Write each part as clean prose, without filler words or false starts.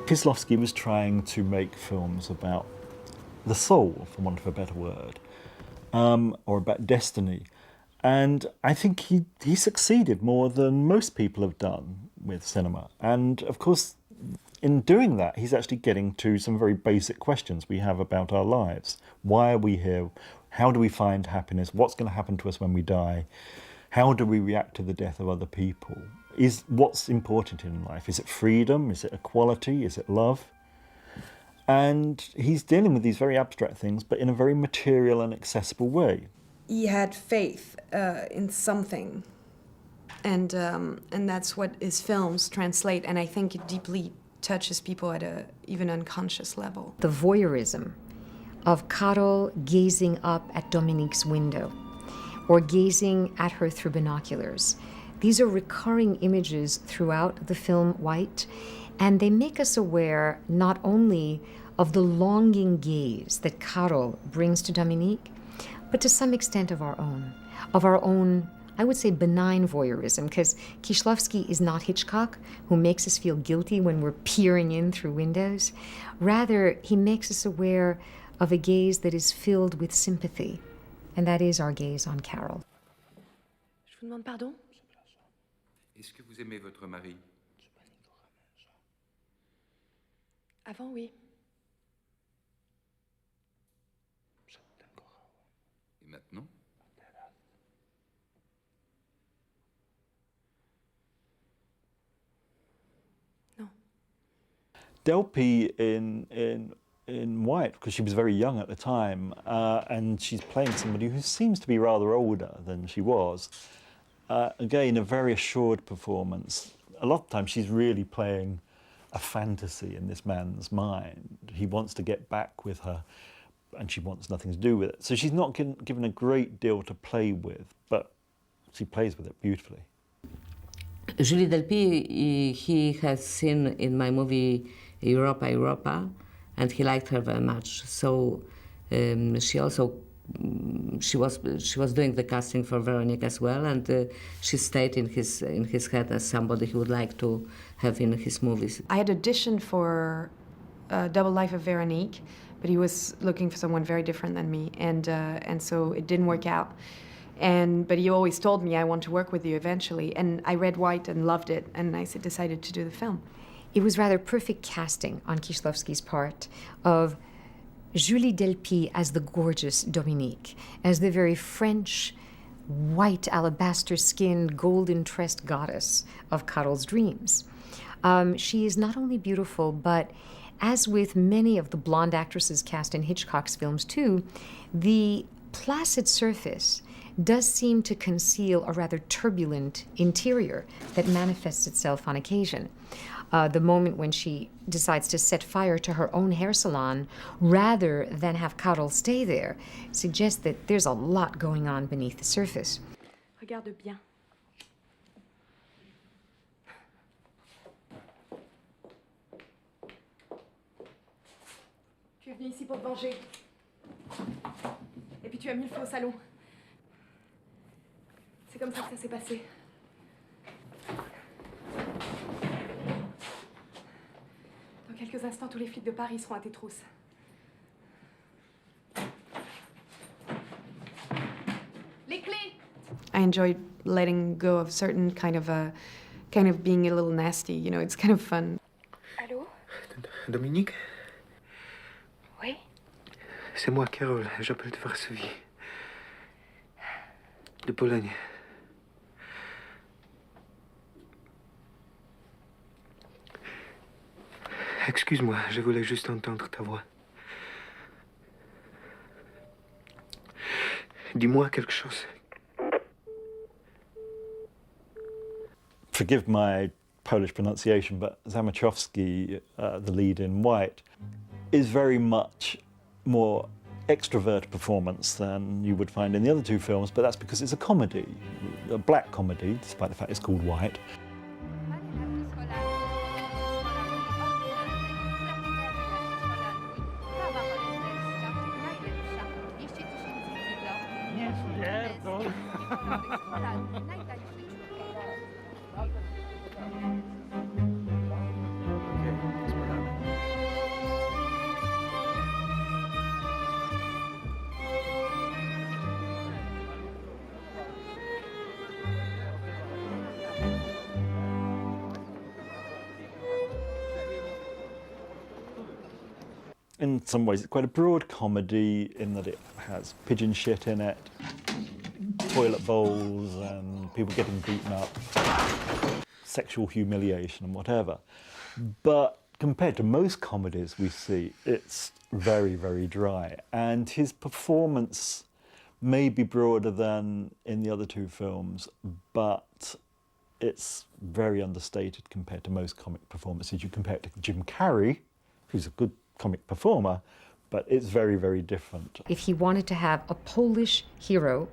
Kieślowski was trying to make films about the soul, for want of a better word, or about destiny. And I think he succeeded more than most people have done with cinema. And of course, in doing that, he's actually getting to some very basic questions we have about our lives. Why are we here? How do we find happiness? What's going to happen to us when we die? How do we react to the death of other people? What's important in life? Is it freedom? Is it equality? Is it love? And he's dealing with these very abstract things, but in a very material and accessible way. He had faith in something, and that's what his films translate, and I think it deeply touches people at a even unconscious level. The voyeurism of Karol gazing up at Dominique's window, or gazing at her through binoculars. These are recurring images throughout the film White, and they make us aware not only of the longing gaze that Karol brings to Dominique, but to some extent of our own, I would say, benign voyeurism, because Kieślowski is not Hitchcock, who makes us feel guilty when we're peering in through windows. Rather, he makes us aware of a gaze that is filled with sympathy, and that is our gaze on Karol. Je vous demande pardon? Est-ce que vous aimez votre mari? Avant, oui. Et maintenant? No. Delpy in White, because she was very young at the time, and she's playing somebody who seems to be rather older than she was. Again, a very assured performance. A lot of times she's really playing a fantasy in this man's mind. He wants to get back with her, and she wants nothing to do with it. So she's not given a great deal to play with, but she plays with it beautifully. Julie Delpy, he has seen in my movie Europa, and he liked her very much. So she also she was doing the casting for Veronique as well, and she stayed in his head as somebody he would like to have in his movies. I had auditioned for Double Life of Veronique, but he was looking for someone very different than me, and so it didn't work out. But he always told me, I want to work with you eventually. And I read White and loved it, and I decided to do the film. It was rather perfect casting on Kieślowski's part of Julie Delpy as the gorgeous Dominique, as the very French, white, alabaster-skinned, golden-tressed goddess of Karol's dreams. She is not only beautiful, but as with many of the blonde actresses cast in Hitchcock's films too, the placid surface does seem to conceal a rather turbulent interior that manifests itself on occasion. The moment when she decides to set fire to her own hair salon rather than have Karol stay there suggests that there's a lot going on beneath the surface. Regarde bien. Tu es venu ici pour te venger. Et puis tu as mis le feu au salon. C'est comme ça que ça s'est passé. Dans quelques instants, tous les flics de Paris seront à tes trousses. Les clés! I enjoyed letting go of certain kind of being a little nasty, you know, it's kind of fun. Allô? Dominique? Oui? C'est moi, Karol. J'appelle de Varsovie. De Pologne. Excuse-moi, je voulais juste entendre ta voix. Dis-moi quelque chose. Forgive my Polish pronunciation, but Zamachowski, the lead in White, is very much more extrovert performance than you would find in the other two films, but that's because it's a comedy, a black comedy, despite the fact it's called White. in some ways, it's quite a broad comedy in that it has pigeon shit in it, toilet bowls and people getting beaten up, sexual humiliation and whatever. But compared to most comedies we see, it's very, very dry. And his performance may be broader than in the other two films, but it's very understated compared to most comic performances. You compare it to Jim Carrey, who's a good comic performer, but it's very, very different. If he wanted to have a Polish hero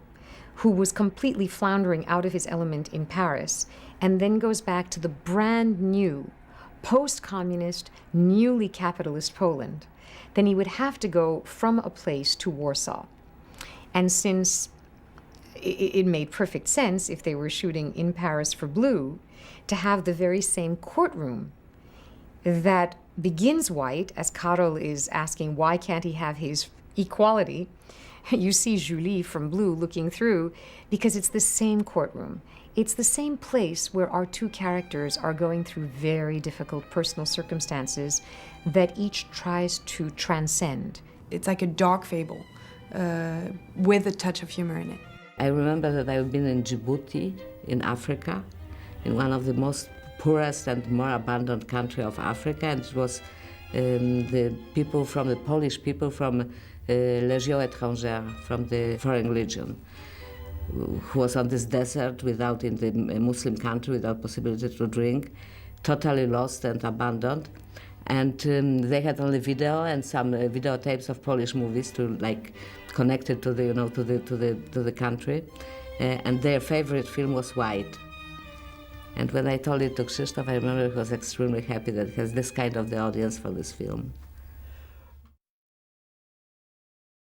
who was completely floundering out of his element in Paris and then goes back to the brand new, post-communist, newly capitalist Poland, then he would have to go from a place to Warsaw. And since it made perfect sense, if they were shooting in Paris for Blue, to have the very same courtroom that begins white, as Karol is asking why can't he have his equality, you see Julie from Blue looking through, because it's the same courtroom. It's the same place where our two characters are going through very difficult personal circumstances that each tries to transcend. It's like a dark fable with a touch of humor in it. I remember that I've been in Djibouti, in Africa, in one of the most poorest and more abandoned country of Africa, and it was the people from the Polish people from Légion étrangère, from the Foreign Legion, who was on this desert without, in the Muslim country, without possibility to drink, totally lost and abandoned. And they had only video and some videotapes of Polish movies to like connected to the, you know, to the country. And their favorite film was White. And when I told it to Krzysztof, I remember he was extremely happy that he has this kind of the audience for this film.